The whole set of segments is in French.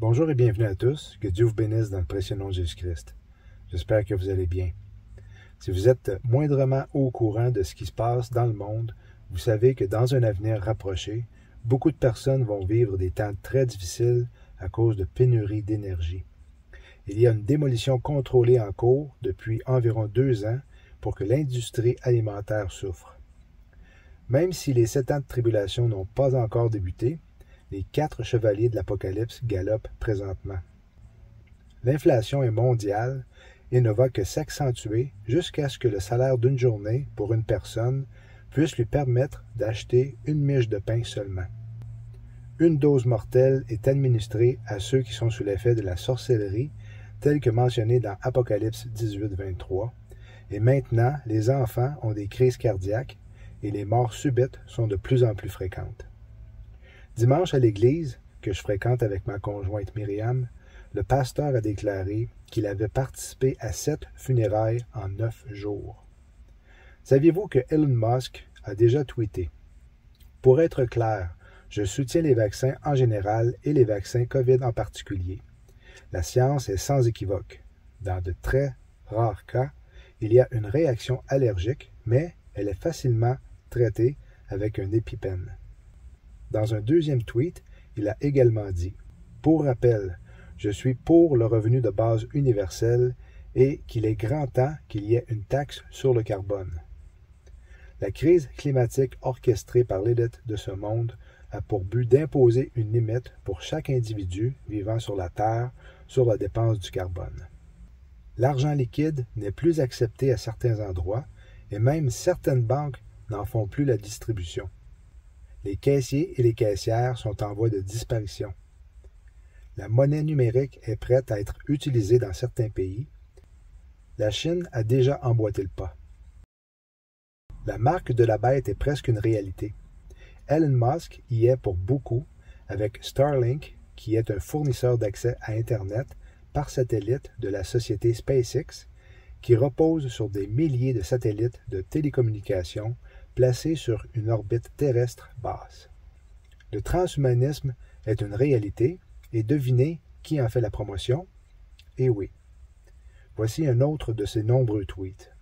Bonjour et bienvenue à tous, que Dieu vous bénisse dans le précieux nom de Jésus-Christ. J'espère que vous allez bien. Si vous êtes moindrement au courant de ce qui se passe dans le monde, vous savez que dans un avenir rapproché, beaucoup de personnes vont vivre des temps très difficiles à cause de pénurie d'énergie. Il y a une démolition contrôlée en cours depuis environ 2 ans pour que l'industrie alimentaire souffre. Même si les 7 ans de tribulation n'ont pas encore débuté, les 4 chevaliers de l'Apocalypse galopent présentement. L'inflation est mondiale et ne va que s'accentuer jusqu'à ce que le salaire d'une journée pour une personne puisse lui permettre d'acheter une miche de pain seulement. Une dose mortelle est administrée à ceux qui sont sous l'effet de la sorcellerie, tel que mentionné dans Apocalypse 18-23, et maintenant les enfants ont des crises cardiaques et les morts subites sont de plus en plus fréquentes. Dimanche à l'église, que je fréquente avec ma conjointe Myriam, le pasteur a déclaré qu'il avait participé à 7 funérailles en 9 jours. Saviez-vous que Elon Musk a déjà tweeté « Pour être clair, je soutiens les vaccins en général et les vaccins COVID en particulier. La science est sans équivoque. Dans de très rares cas, il y a une réaction allergique, mais elle est facilement traitée avec un EpiPen. » Dans un deuxième tweet, il a également dit « Pour rappel, je suis pour le revenu de base universel et qu'il est grand temps qu'il y ait une taxe sur le carbone. » La crise climatique orchestrée par l'élite de ce monde a pour but d'imposer une limite pour chaque individu vivant sur la Terre sur la dépense du carbone. L'argent liquide n'est plus accepté à certains endroits et même certaines banques n'en font plus la distribution. Les caissiers et les caissières sont en voie de disparition. La monnaie numérique est prête à être utilisée dans certains pays. La Chine a déjà emboîté le pas. La marque de la bête est presque une réalité. Elon Musk y est pour beaucoup avec Starlink, qui est un fournisseur d'accès à Internet par satellite de la société SpaceX, qui repose sur des milliers de satellites de télécommunications placés sur une orbite terrestre basse. Le transhumanisme est une réalité, et devinez qui en fait la promotion? Eh oui. Voici un autre de ses nombreux tweets.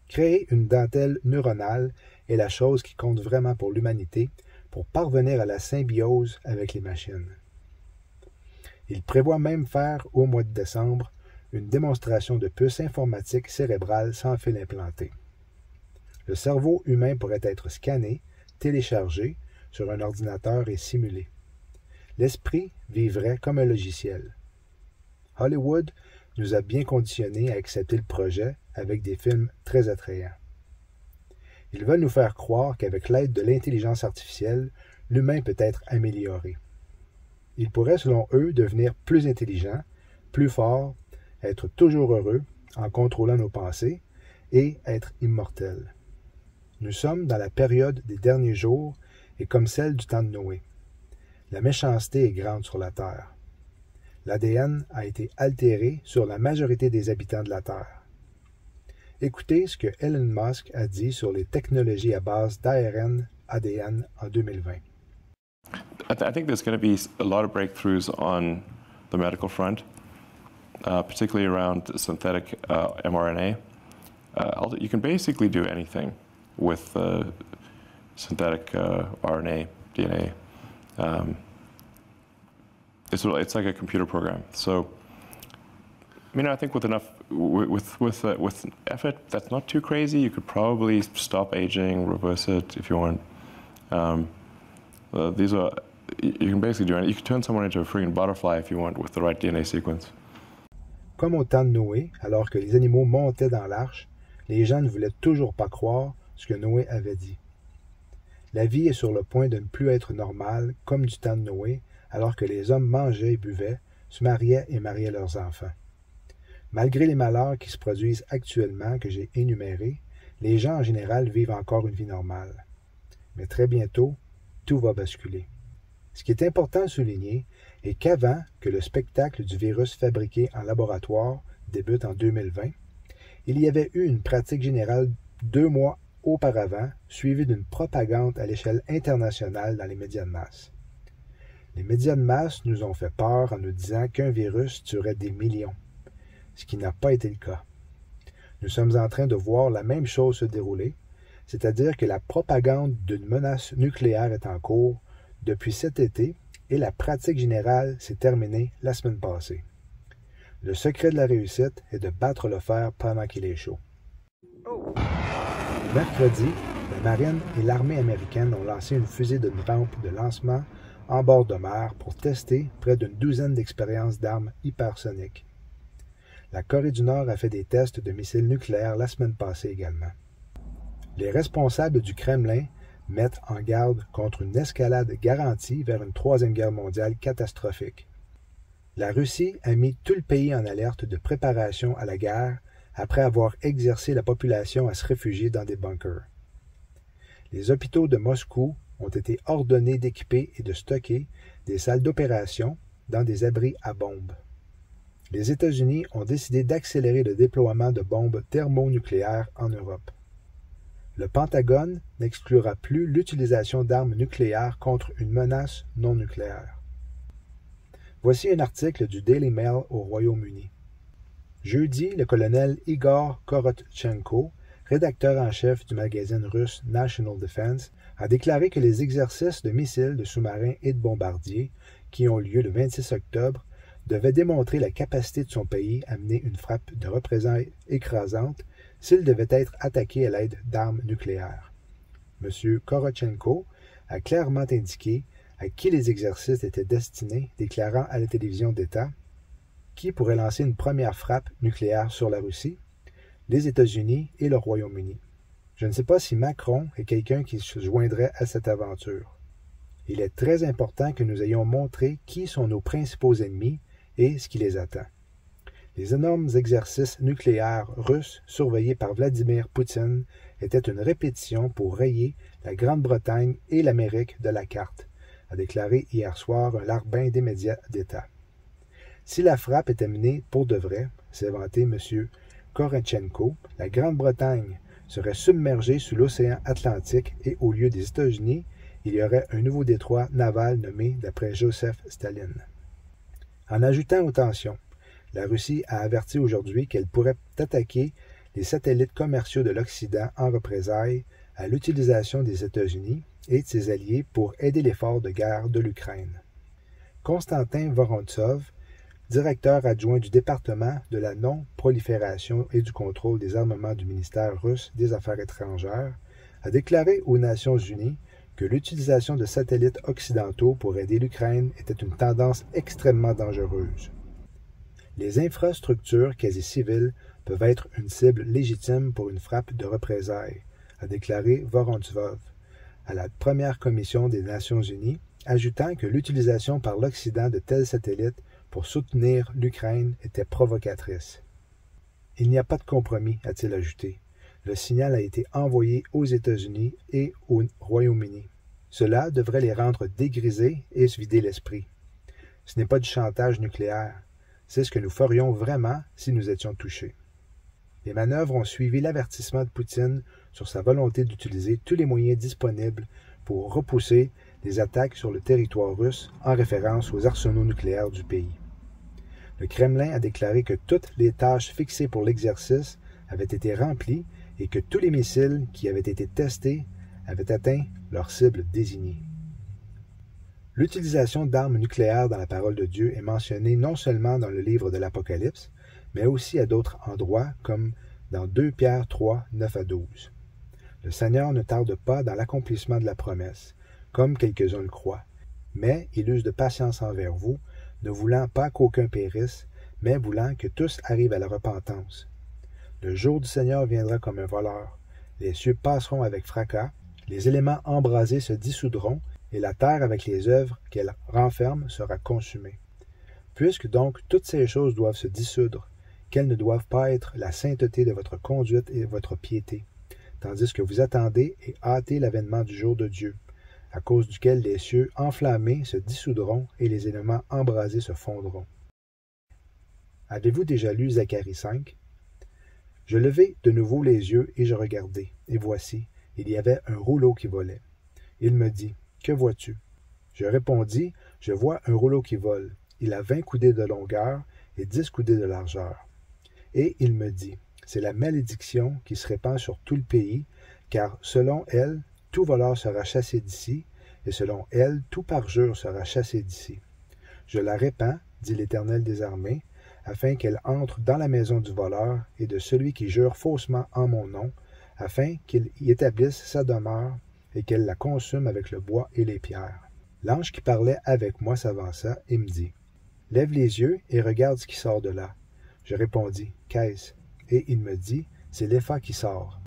Créer une dentelle neuronale est la chose qui compte vraiment pour l'humanité pour parvenir à la symbiose avec les machines. Il prévoit même faire, au mois de décembre, une démonstration de puces informatiques cérébrales sans fil implanté. Le cerveau humain pourrait être scanné, téléchargé sur un ordinateur et simulé. L'esprit vivrait comme un logiciel. Hollywood nous a bien conditionnés à accepter le projet avec des films très attrayants. Ils veulent nous faire croire qu'avec l'aide de l'intelligence artificielle, l'humain peut être amélioré. Il pourrait, selon eux, devenir plus intelligent, plus fort, être toujours heureux en contrôlant nos pensées et être immortel. Nous sommes dans la période des derniers jours et comme celle du temps de Noé. La méchanceté est grande sur la Terre. L'ADN a été altéré sur la majorité des habitants de la Terre. Écoutez ce que Elon Musk a dit sur les technologies à base d'ARN, ADN en 2020. I think there's going to be a lot of breakthroughs on the medical front, particularly around synthetic mRNA. You can basically do anything with synthetic RNA, DNA. It's like a computer program. So, I think with enough, with effort, that's not too crazy. You could probably stop aging, reverse it if you want. You can basically do anything. You can turn someone into a freaking butterfly if you want with the right DNA sequence. Comme au temps de Noé, alors que les animaux montaient dans l'arche, les gens ne voulaient toujours pas croire ce que Noé avait dit. La vie est sur le point de ne plus être normale, comme du temps de Noé, alors que les hommes mangeaient et buvaient, se mariaient et mariaient leurs enfants. Malgré les malheurs qui se produisent actuellement que j'ai énumérés, les gens en général vivent encore une vie normale. Mais très bientôt, tout va basculer. Ce qui est important de souligner est qu'avant que le spectacle du virus fabriqué en laboratoire débute en 2020, il y avait eu une pratique générale 2 mois auparavant, suivie d'une propagande à l'échelle internationale dans les médias de masse. Les médias de masse nous ont fait peur en nous disant qu'un virus tuerait des millions, ce qui n'a pas été le cas. Nous sommes en train de voir la même chose se dérouler, c'est-à-dire que la propagande d'une menace nucléaire est en cours depuis cet été et la pratique générale s'est terminée la semaine passée. Le secret de la réussite est de battre le fer pendant qu'il est chaud. Mercredi, la marine et l'armée américaine ont lancé une fusée d'une rampe de lancement en bord de mer pour tester près d'une douzaine d'expériences d'armes hypersoniques. La Corée du Nord a fait des tests de missiles nucléaires la semaine passée également. Les responsables du Kremlin mettent en garde contre une escalade garantie vers une troisième guerre mondiale catastrophique. La Russie a mis tout le pays en alerte de préparation à la guerre après avoir exercé la population à se réfugier dans des bunkers. Les hôpitaux de Moscou ont été ordonnés d'équiper et de stocker des salles d'opération dans des abris à bombes. Les États-Unis ont décidé d'accélérer le déploiement de bombes thermonucléaires en Europe. Le Pentagone n'exclura plus l'utilisation d'armes nucléaires contre une menace non nucléaire. Voici un article du Daily Mail au Royaume-Uni. Jeudi, le colonel Igor Korotchenko, rédacteur en chef du magazine russe National Defense, a déclaré que les exercices de missiles, de sous-marins et de bombardiers, qui ont lieu le 26 octobre, devaient démontrer la capacité de son pays à mener une frappe de représailles écrasante s'il devait être attaqué à l'aide d'armes nucléaires. M. Korotchenko a clairement indiqué à qui les exercices étaient destinés, déclarant à la télévision d'État qui pourrait lancer une première frappe nucléaire sur la Russie, les États-Unis et le Royaume-Uni. Je ne sais pas si Macron est quelqu'un qui se joindrait à cette aventure. Il est très important que nous ayons montré qui sont nos principaux ennemis et ce qui les attend. Les énormes exercices nucléaires russes surveillés par Vladimir Poutine étaient une répétition pour rayer la Grande-Bretagne et l'Amérique de la carte, a déclaré hier soir un larbin des médias d'État. Si la frappe était menée pour de vrai, s'est vanté M. Korotchenko, la Grande-Bretagne serait submergée sous l'océan Atlantique et au lieu des États-Unis, il y aurait un nouveau détroit naval nommé d'après Joseph Staline. En ajoutant aux tensions, la Russie a averti aujourd'hui qu'elle pourrait attaquer les satellites commerciaux de l'Occident en représailles à l'utilisation des États-Unis et de ses alliés pour aider l'effort de guerre de l'Ukraine. Konstantin Vorontsov, directeur adjoint du département de la non-prolifération et du contrôle des armements du ministère russe des Affaires étrangères, a déclaré aux Nations unies que l'utilisation de satellites occidentaux pour aider l'Ukraine était une tendance extrêmement dangereuse. Les infrastructures quasi civiles peuvent être une cible légitime pour une frappe de représailles, a déclaré Vorontsov à la première commission des Nations unies, ajoutant que l'utilisation par l'Occident de tels satellites pour soutenir l'Ukraine était provocatrice. Il n'y a pas de compromis, a-t-il ajouté. Le signal a été envoyé aux États-Unis et au Royaume-Uni. Cela devrait les rendre dégrisés et se vider l'esprit. Ce n'est pas du chantage nucléaire. C'est ce que nous ferions vraiment si nous étions touchés. Les manœuvres ont suivi l'avertissement de Poutine sur sa volonté d'utiliser tous les moyens disponibles pour repousser les attaques sur le territoire russe en référence aux arsenaux nucléaires du pays. Le Kremlin a déclaré que toutes les tâches fixées pour l'exercice avaient été remplies et que tous les missiles qui avaient été testés avaient atteint leur cible désignée. L'utilisation d'armes nucléaires dans la parole de Dieu est mentionnée non seulement dans le livre de l'Apocalypse, mais aussi à d'autres endroits comme dans 2 Pierre 3, 9 à 12. Le Seigneur ne tarde pas dans l'accomplissement de la promesse, comme quelques-uns le croient, mais il use de patience envers vous, ne voulant pas qu'aucun périsse, mais voulant que tous arrivent à la repentance. Le jour du Seigneur viendra comme un voleur. Les cieux passeront avec fracas, les éléments embrasés se dissoudront, et la terre avec les œuvres qu'elle renferme sera consumée. Puisque donc toutes ces choses doivent se dissoudre, qu'elles ne doivent pas être la sainteté de votre conduite et votre piété, tandis que vous attendez et hâtez l'avènement du jour de Dieu, à cause duquel les cieux enflammés se dissoudront et les éléments embrasés se fondront. Avez-vous déjà lu Zacharie 5? Je levai de nouveau les yeux et je regardai, et voici, il y avait un rouleau qui volait. Il me dit, « Que vois-tu? » Je répondis, je vois un rouleau qui vole. Il a 20 coudées de longueur et 10 coudées de largeur. Et il me dit, c'est la malédiction qui se répand sur tout le pays, car selon elle, tout voleur sera chassé d'ici, et selon elle, tout parjure sera chassé d'ici. Je la répands, dit l'Éternel des armées, afin qu'elle entre dans la maison du voleur et de celui qui jure faussement en mon nom, afin qu'il y établisse sa demeure et qu'elle la consume avec le bois et les pierres. L'ange qui parlait avec moi s'avança et me dit, « Lève les yeux et regarde ce qui sort de là. » Je répondis, « Qu'est-ce? » Et il me dit, « C'est l'épha qui sort. »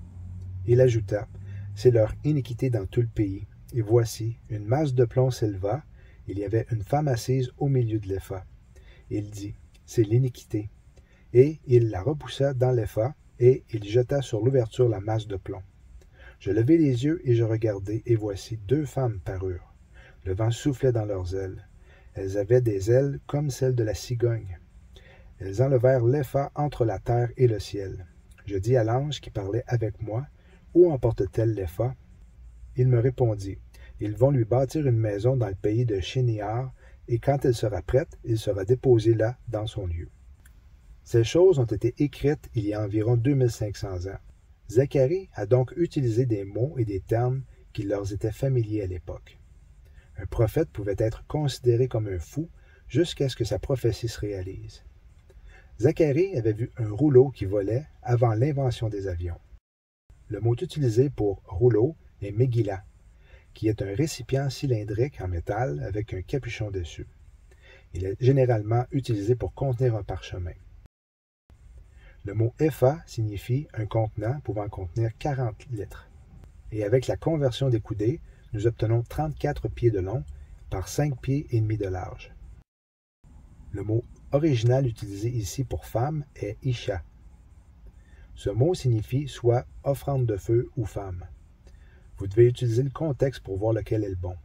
Il ajouta, « C'est leur iniquité dans tout le pays. Et voici, une masse de plomb s'éleva, il y avait une femme assise au milieu de l'épha. Il dit, « C'est l'iniquité. » Et il la repoussa dans l'épha, et il jeta sur l'ouverture la masse de plomb. Je levai les yeux et je regardai, et voici 2 femmes parurent. Le vent soufflait dans leurs ailes. Elles avaient des ailes comme celles de la cigogne. Elles enlevèrent l'épha entre la terre et le ciel. Je dis à l'ange qui parlait avec moi, « Où emporte-t-elle l'épha? » Il me répondit, « Ils vont lui bâtir une maison dans le pays de Shinéar, et quand elle sera prête, il sera déposé là, dans son lieu. » Ces choses ont été écrites il y a environ 2500 ans. Zacharie a donc utilisé des mots et des termes qui leur étaient familiers à l'époque. Un prophète pouvait être considéré comme un fou jusqu'à ce que sa prophétie se réalise. Zacharie avait vu un rouleau qui volait avant l'invention des avions. Le mot utilisé pour rouleau est Megillah, qui est un récipient cylindrique en métal avec un capuchon dessus. Il est généralement utilisé pour contenir un parchemin. Le mot épha signifie un contenant pouvant contenir 40 litres. Et avec la conversion des coudées, nous obtenons 34 pieds de long par 5 pieds et demi de large. Le mot original utilisé ici pour femme est isha. Ce mot signifie soit offrande de feu ou femme. Vous devez utiliser le contexte pour voir lequel est le bon.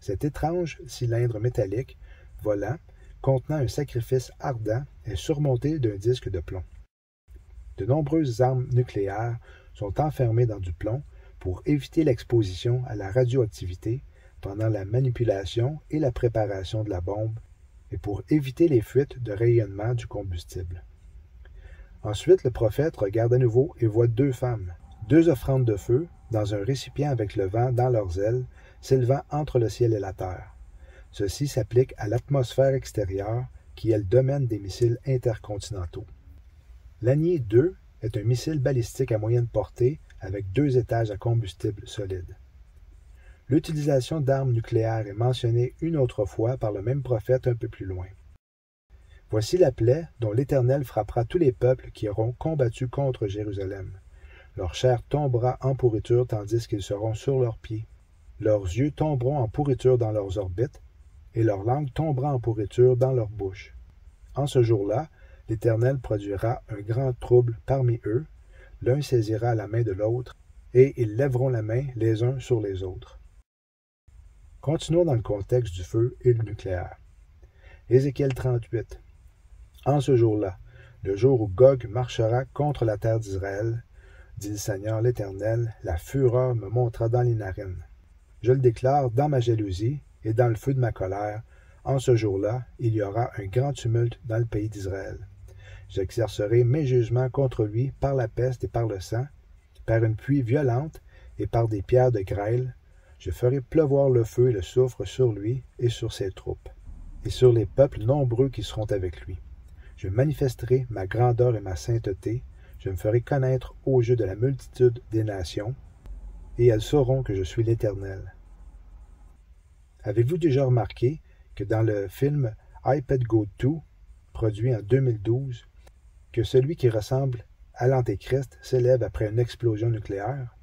Cet étrange cylindre métallique volant, contenant un sacrifice ardent, est surmonté d'un disque de plomb. De nombreuses armes nucléaires sont enfermées dans du plomb pour éviter l'exposition à la radioactivité pendant la manipulation et la préparation de la bombe et pour éviter les fuites de rayonnement du combustible. Ensuite, le prophète regarde à nouveau et voit 2 femmes, 2 offrandes de feu dans un récipient avec le vent dans leurs ailes, s'élevant entre le ciel et la terre. Ceci s'applique à l'atmosphère extérieure qui est le domaine des missiles intercontinentaux. L'Anier 2 est un missile balistique à moyenne portée avec 2 étages à combustible solide. L'utilisation d'armes nucléaires est mentionnée une autre fois par le même prophète un peu plus loin. Voici la plaie dont l'Éternel frappera tous les peuples qui auront combattu contre Jérusalem. Leur chair tombera en pourriture tandis qu'ils seront sur leurs pieds. Leurs yeux tomberont en pourriture dans leurs orbites, et leur langue tombera en pourriture dans leur bouche. En ce jour-là, l'Éternel produira un grand trouble parmi eux, l'un saisira la main de l'autre, et ils lèveront la main les uns sur les autres. Continuons dans le contexte du feu et du nucléaire. Ézéchiel 38. En ce jour-là, le jour où Gog marchera contre la terre d'Israël, dit le Seigneur l'Éternel, la fureur me montera dans les narines. Je le déclare dans ma jalousie et dans le feu de ma colère, en ce jour-là, il y aura un grand tumulte dans le pays d'Israël. J'exercerai mes jugements contre lui par la peste et par le sang, par une pluie violente et par des pierres de grêle. Je ferai pleuvoir le feu et le soufre sur lui et sur ses troupes, et sur les peuples nombreux qui seront avec lui. Je manifesterai ma grandeur et ma sainteté, je me ferai connaître aux yeux de la multitude des nations, et elles sauront que je suis l'Éternel. Avez-vous déjà remarqué que dans le film iPad Go 2, produit en 2012, que celui qui ressemble à l'Antéchrist s'élève après une explosion nucléaire?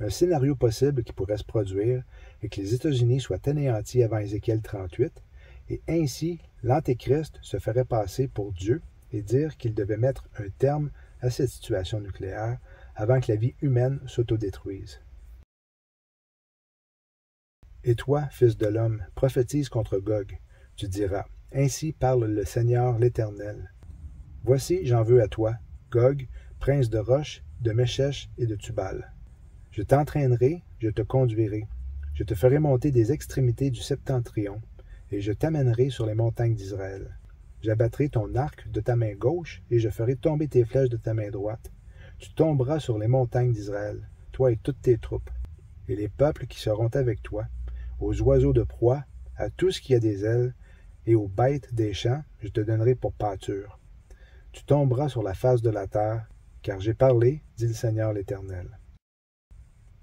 Un scénario possible qui pourrait se produire est que les États-Unis soient anéantis avant Ézéchiel 38, et ainsi l'Antéchrist se ferait passer pour Dieu et dire qu'il devait mettre un terme à cette situation nucléaire avant que la vie humaine s'autodétruise. Et toi, fils de l'homme, prophétise contre Gog. Tu diras, ainsi parle le Seigneur l'Éternel. Voici, j'en veux à toi, Gog, prince de Roche, de Méchèche et de Tubal. Je t'entraînerai, je te conduirai, je te ferai monter des extrémités du septentrion, et je t'amènerai sur les montagnes d'Israël. J'abattrai ton arc de ta main gauche, et je ferai tomber tes flèches de ta main droite. Tu tomberas sur les montagnes d'Israël, toi et toutes tes troupes, et les peuples qui seront avec toi, aux oiseaux de proie, à tout ce qui a des ailes, et aux bêtes des champs, je te donnerai pour pâture. Tu tomberas sur la face de la terre, car j'ai parlé, dit le Seigneur l'Éternel.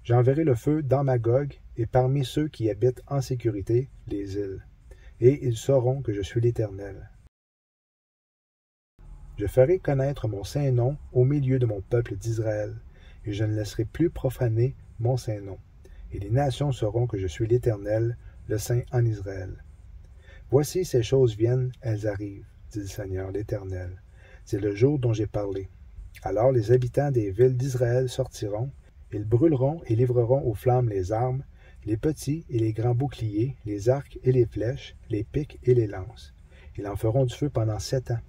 J'enverrai le feu dans Magog et parmi ceux qui habitent en sécurité les îles, et ils sauront que je suis l'Éternel. Je ferai connaître mon saint nom au milieu de mon peuple d'Israël, et je ne laisserai plus profaner mon saint nom, et les nations sauront que je suis l'Éternel, le Saint en Israël. Voici ces choses viennent, elles arrivent, dit le Seigneur l'Éternel. C'est le jour dont j'ai parlé. Alors les habitants des villes d'Israël sortiront, ils brûleront et livreront aux flammes les armes, les petits et les grands boucliers, les arcs et les flèches, les pics et les lances. Ils en feront du feu pendant 7 ans.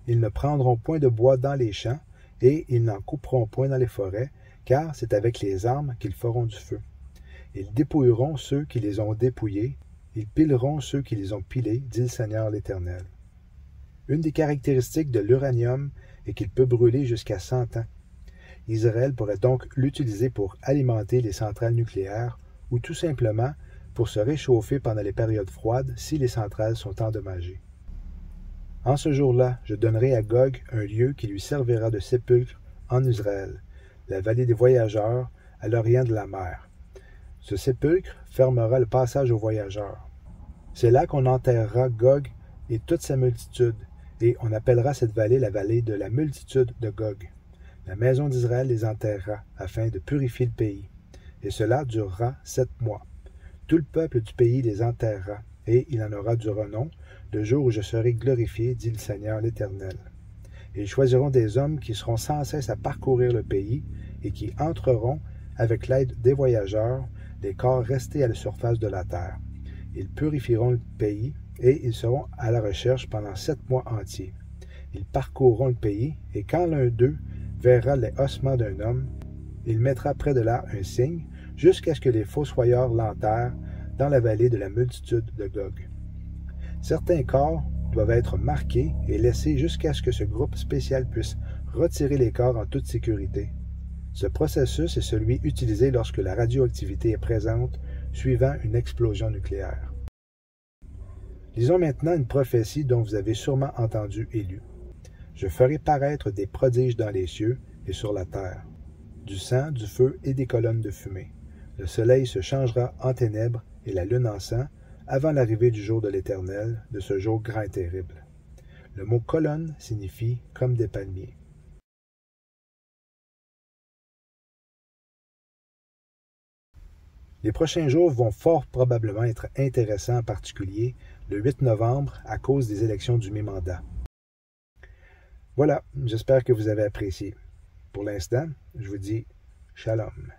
Ils ne prendront point de bois dans les champs, et ils n'en couperont point dans les forêts, car c'est avec les armes qu'ils feront du feu. Ils dépouilleront ceux qui les ont dépouillés, ils pileront ceux qui les ont pilés, dit le Seigneur l'Éternel. Une des caractéristiques de l'uranium est qu'il peut brûler jusqu'à 100 ans. Israël pourrait donc l'utiliser pour alimenter les centrales nucléaires ou tout simplement pour se réchauffer pendant les périodes froides si les centrales sont endommagées. En ce jour-là, je donnerai à Gog un lieu qui lui servira de sépulcre en Israël, la vallée des voyageurs, à l'orient de la mer. Ce sépulcre fermera le passage aux voyageurs. C'est là qu'on enterrera Gog et toute sa multitude, et on appellera cette vallée la vallée de la multitude de Gog. La maison d'Israël les enterrera, afin de purifier le pays, et cela durera 7 mois. Tout le peuple du pays les enterrera, et il en aura du renom, le jour où je serai glorifié, dit le Seigneur l'Éternel. Et ils choisiront des hommes qui seront sans cesse à parcourir le pays, et qui entreront, avec l'aide des voyageurs, les corps restés à la surface de la terre. Ils purifieront le pays, et ils seront à la recherche pendant 7 mois entiers. Ils parcourront le pays, et quand l'un d'eux verra les ossements d'un homme, il mettra près de là un signe, jusqu'à ce que les fossoyeurs l'enterrent dans la vallée de la multitude de Gog. Certains corps doivent être marqués et laissés jusqu'à ce que ce groupe spécial puisse retirer les corps en toute sécurité. Ce processus est celui utilisé lorsque la radioactivité est présente, suivant une explosion nucléaire. Lisons maintenant une prophétie dont vous avez sûrement entendu et lu. Je ferai paraître des prodiges dans les cieux et sur la terre, du sang, du feu et des colonnes de fumée. Le soleil se changera en ténèbres et la lune en sang, avant l'arrivée du jour de l'Éternel, de ce jour grand et terrible. Le mot colonne signifie comme des palmiers. Les prochains jours vont fort probablement être intéressants, en particulier le 8 novembre, à cause des élections du mi-mandat. Voilà, j'espère que vous avez apprécié. Pour l'instant, je vous dis shalom.